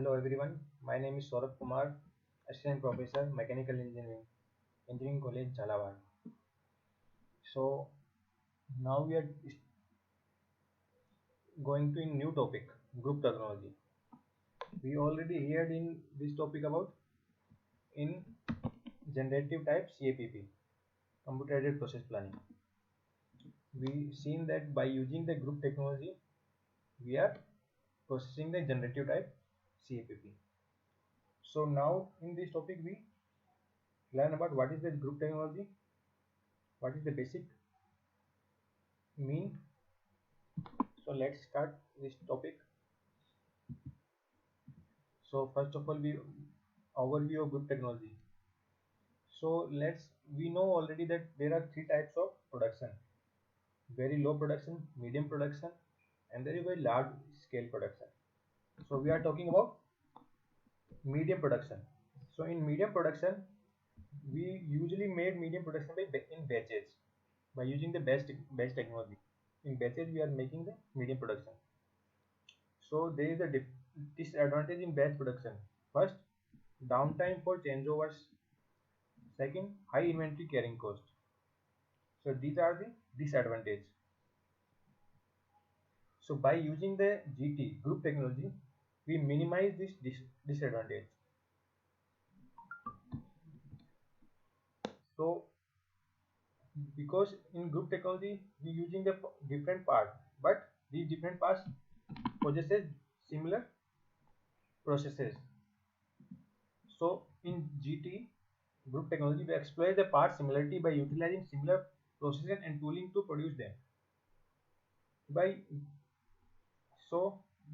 Hello everyone, my name is Saurabh Kumar, Assistant Professor, Mechanical Engineering, Engineering College, Jhalawar. So now we are going to a new topic, group technology. We already heard in this topic about in generative type CAPP, computer aided process planning. We seen that by using the group technology, we are processing the generative type CAPP. So now in this topic we learn about what is the group technology, what is the basic mean. So let's start this topic. So first of all, we overview of group technology. So we know already that there are three types of production: very low production, medium production, and very large scale production. So we are talking about medium production. So in medium production, we usually made medium production in batches by using the batch technology. In batches, we are making the medium production. So there is a disadvantage in batch production. First, downtime for changeovers. Second, high inventory carrying cost. So these are the disadvantages. So by using the GT group technology, we minimize this disadvantage. So because in group technology we using the different parts, but these different parts possesses similar processes. So in GT group technology, we exploit the part similarity by utilizing similar processes and tooling to produce them. By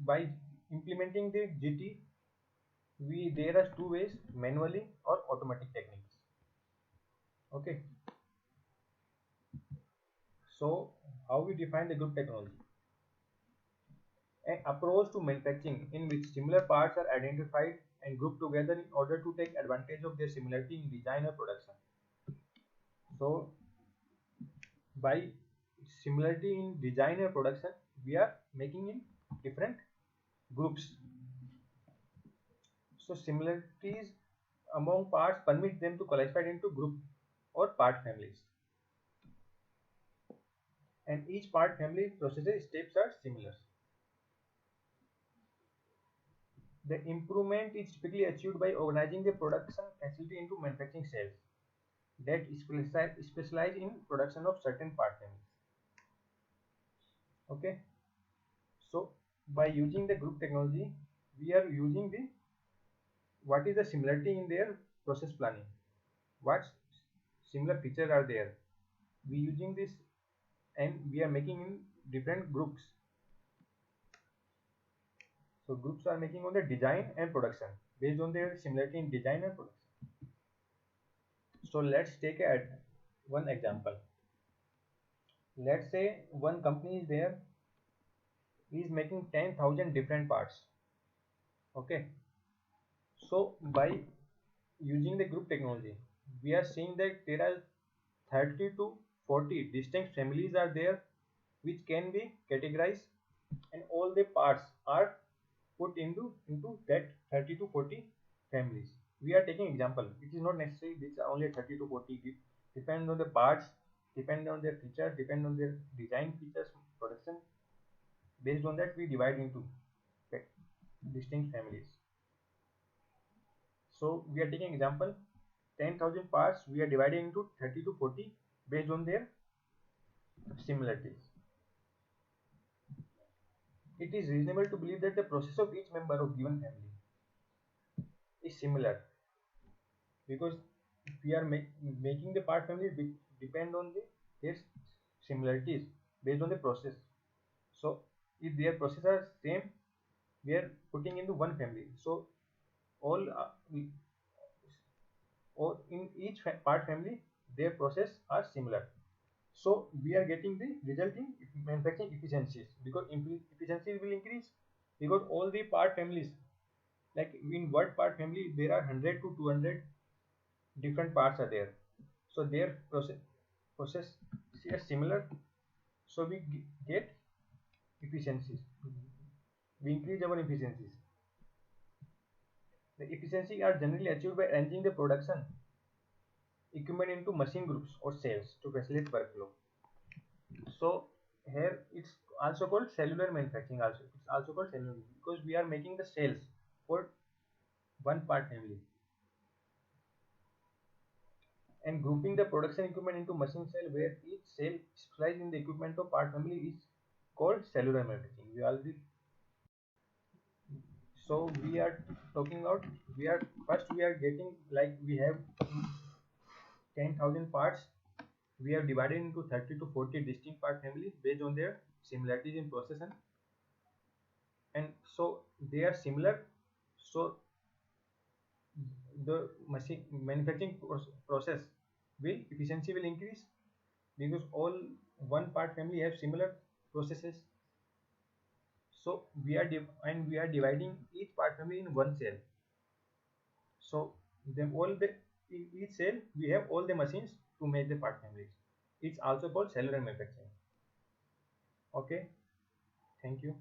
by implementing the GT, there are two ways: manually or automatic techniques. Okay. So how we define the group technology? An approach to manufacturing in which similar parts are identified and grouped together in order to take advantage of their similarity in design or production. So by similarity in design or production, we are making in different groups. So similarities among parts permit them to classify into group or part families. And each part family processes steps are similar. The improvement is typically achieved by organizing the production facility into manufacturing cells that specialize in production of certain part families. Okay. So by using the group technology, we are using what is the similarity in their process planning, what similar features are there. We using this and we are making in different groups. So groups are making on the design and production based on their similarity in design and production. So let's take one example. Let's say one company is there, is making 10,000 different parts. Okay. So by using the group technology, we are seeing that there are 30 to 40 distinct families are there which can be categorized, and all the parts are put into that 30 to 40 families. We are taking example. It is not necessary this only 30 to 40. Depend on the parts, depend on their features, depend on their design features, production. Based on that, we divide into distinct families. So we are taking example 10,000 parts. We are dividing into 30 to 40 based on their similarities. It is reasonable to believe that the process of each member of given family is similar, because if we are making the part family depend on their similarities based on the process. So if their processes are same, we are putting into one family. So all in each part family, their process are similar. So we are getting the result in manufacturing efficiencies, because efficiency will increase because all the part families, like in one part family there are 100 to 200 different parts are there. So their process is similar. So we get efficiencies. We increase our efficiencies. The efficiency are generally achieved by arranging the production equipment into machine groups or cells to facilitate workflow. So here it's also called cellular manufacturing. Also, it's also called cellular because we are making the cells for one part family, and grouping the production equipment into machine cell where each cell specialized in the equipment of part family is called cellular manufacturing. We already, so we are talking about, we are getting, like we have 10,000 parts. We have divided into 30 to 40 distinct part families based on their similarities in process, and so they are similar. So the machine manufacturing process will efficiency will increase because all one part family have similar processes. So we are dividing each part family in one cell. So then all the in each cell we have all the machines to make the part families. It's also called cellular manufacturing. Okay, thank you.